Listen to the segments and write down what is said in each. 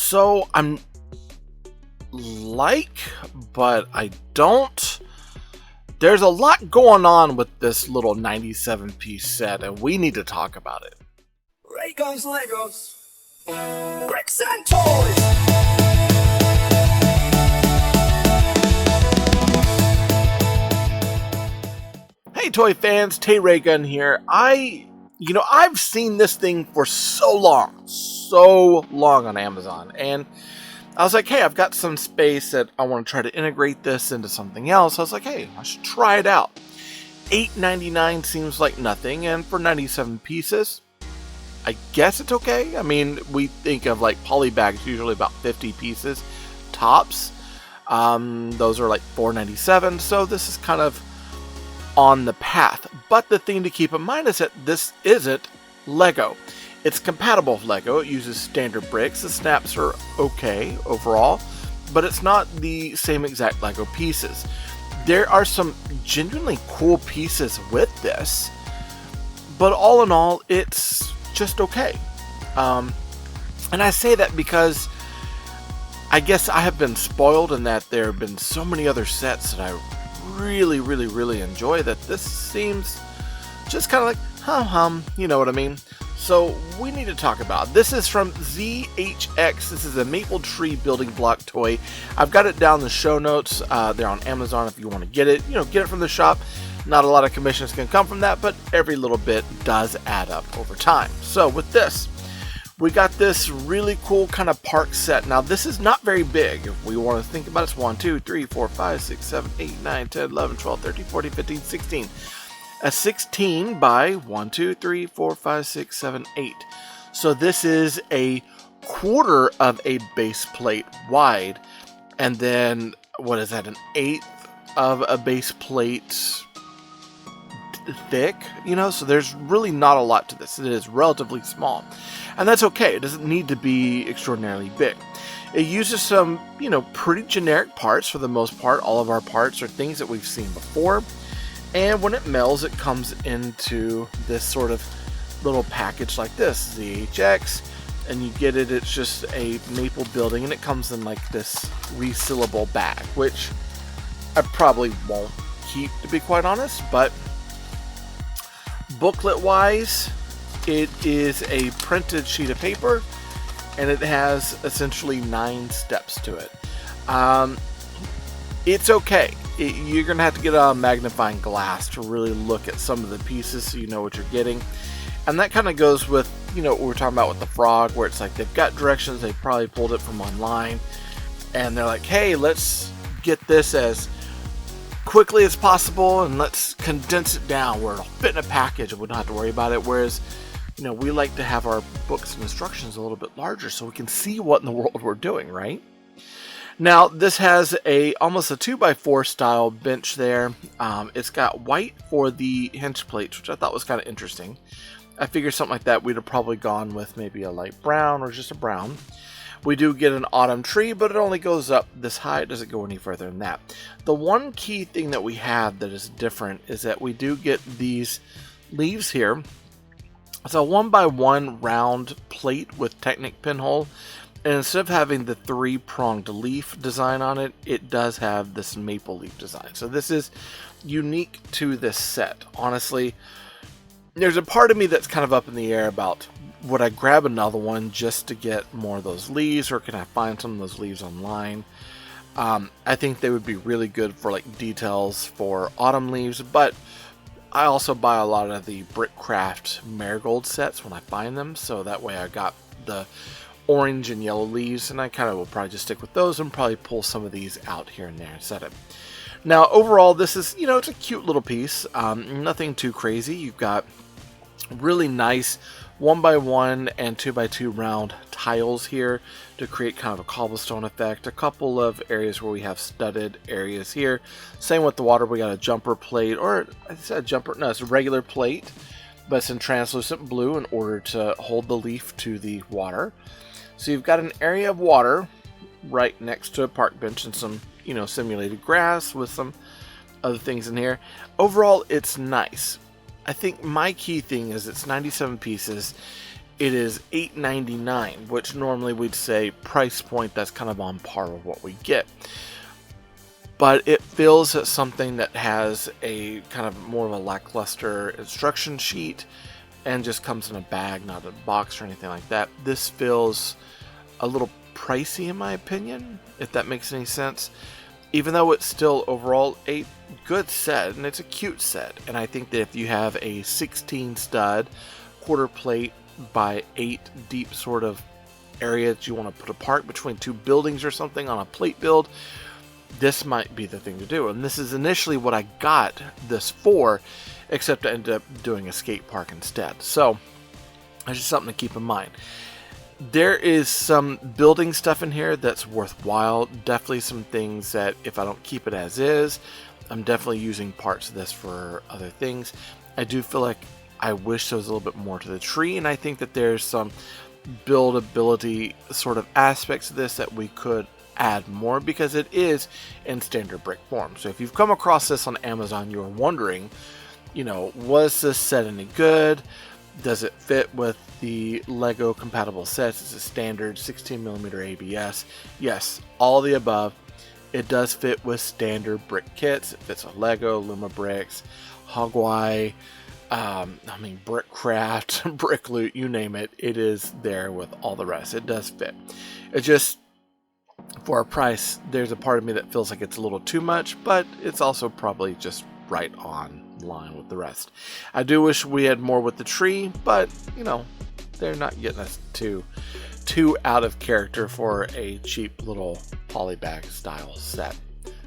So I'm but I don't. There's a lot going on with this little 97 piece set, and we need to talk about it. Ray guns, Legos, bricks and toys. Hey toy fans, Tayraygun here. I've seen this thing for so long on Amazon, and I was like, hey, I've got some space that I want to try to integrate this into something else. I was like, hey, I should try it out. $8.99 seems like nothing, and for 97 pieces, I guess it's okay. I mean, we think of like poly bags, usually about 50 pieces tops. Those are like $4.97, so this is kind of on the path. But the thing to keep in mind is that this isn't Lego. It's compatible with Lego. It uses standard bricks. The snaps are okay overall, but it's not the same exact Lego pieces. There are some genuinely cool pieces with this, but all in all, it's just okay. And I say that because I guess I have been spoiled in that there have been so many other sets that I really enjoy that this seems just kind of like hum, you know what I mean? So we need to talk about this. Is from ZHX. This is a maple tree building block toy. I've got it down in the show notes. They're on Amazon if you want to get it. Get it from the shop. Not a lot of commissions can come from that, but every little bit does add up over time. So with this, we got this really cool kind of park set. Now this is not very big. If we want to think about it, it's 1, 2, 3, 4, 5, 6, 7, 8, 9, 10, 11, 12, 13, 14, 15, 16. A 16 by 1, 2, 3, 4, 5, 6, 7, 8. So this is a quarter of a base plate wide, and then what is that, an eighth of a base plate thick, so there's really not a lot to this. It is relatively small, and that's okay. It doesn't need to be extraordinarily big. It uses some, pretty generic parts for the most part. All of our parts are things that we've seen before. And when it melts, it comes into this sort of little package like this, ZHX, and you get it, it's just a maple building, and it comes in like this resealable bag, which I probably won't keep, to be quite honest, but booklet-wise, it is a printed sheet of paper, and it has essentially 9 steps to it. It's okay. You're going to have to get a magnifying glass to really look at some of the pieces so you know what you're getting. And that kind of goes with, what we're talking about with the frog, where it's like they've got directions, they probably pulled it from online, and they're like, hey, let's get this as quickly as possible and let's condense it down where it'll fit in a package and we don't have to worry about it. Whereas, we like to have our books and instructions a little bit larger so we can see what in the world we're doing, right? Now, this has almost a 2x4 style bench there. It's got white for the hinge plates, which I thought was kind of interesting. I figured something like that we'd have probably gone with maybe a light brown or just a brown. We do get an autumn tree, but it only goes up this high. It doesn't go any further than that. The one key thing that we have that is different is that we do get these leaves here. It's a 1x1 round plate with Technic pinhole. And instead of having the 3-pronged leaf design on it, it does have this maple leaf design. So this is unique to this set. Honestly, there's a part of me that's kind of up in the air about, would I grab another one just to get more of those leaves, or can I find some of those leaves online? I think they would be really good for like details for autumn leaves, but I also buy a lot of the Brickcraft marigold sets when I find them, so that way I got the orange and yellow leaves, and I kind of will probably just stick with those and probably pull some of these out here and there and set it. Now overall, this is, it's a cute little piece, nothing too crazy. You've got really nice 1x1 and 2x2 round tiles here to create kind of a cobblestone effect. A couple of areas where we have studded areas here. Same with the water, we got a jumper plate, or I said jumper, no, it's a regular plate, but it's in translucent blue in order to hold the leaf to the water. So you've got an area of water right next to a park bench and some, simulated grass with some other things in here. Overall, it's nice. I think my key thing is it's 97 pieces. It is $8.99, which normally we'd say price point that's kind of on par with what we get. But it feels that something that has a kind of more of a lackluster instruction sheet and just comes in a bag, not a box or anything like that. This feels a little pricey in my opinion, if that makes any sense. Even though it's still overall a good set, and it's a cute set. And I think that if you have a 16 stud quarter plate by 8 deep sort of area that you want to put apart between two buildings or something on a plate build, this might be the thing to do. And this is initially what I got this for, except I ended up doing a skate park instead. So that's just something to keep in mind. There is some building stuff in here that's worthwhile. Definitely some things that if I don't keep it as is, I'm definitely using parts of this for other things. I do feel like I wish there was a little bit more to the tree, and I think that there's some buildability sort of aspects of this that we could add more, because it is in standard brick form. So if you've come across this on Amazon, you're wondering, was this set any good? Does it fit with the Lego compatible sets? It's a standard 16mm ABS. Yes, all the above. It does fit with standard brick kits. It fits with Lego, Luma Bricks, Hogwai, Brickcraft, Brick Loot, you name it. It is there with all the rest. It does fit. It just, for a price, there's a part of me that feels like it's a little too much, but it's also probably just right on line with the rest. I do wish we had more with the tree, but they're not getting us too out of character for a cheap little polybag style set.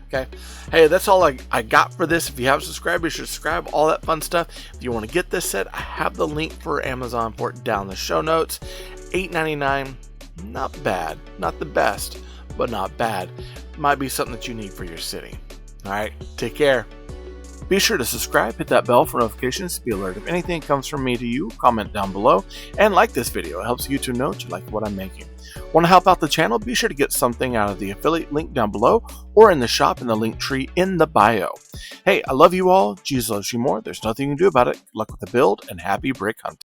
Okay, hey, that's all I got for this. If you haven't subscribed, be sure to subscribe, all that fun stuff. If you want to get this set, I have the link for Amazon for it down in the show notes. $8.99, not bad, not the best, but not bad. Might be something that you need for your city. All right, take care. Be sure to subscribe, hit that bell for notifications to be alerted if anything comes from me to you. Comment down below and like this video. It helps YouTube know that you like what I'm making. Want to help out the channel? Be sure to get something out of the affiliate link down below or in the shop in the link tree in the bio. Hey, I love you all. Jesus loves you more. There's nothing you can do about it. Good luck with the build and happy brick hunting.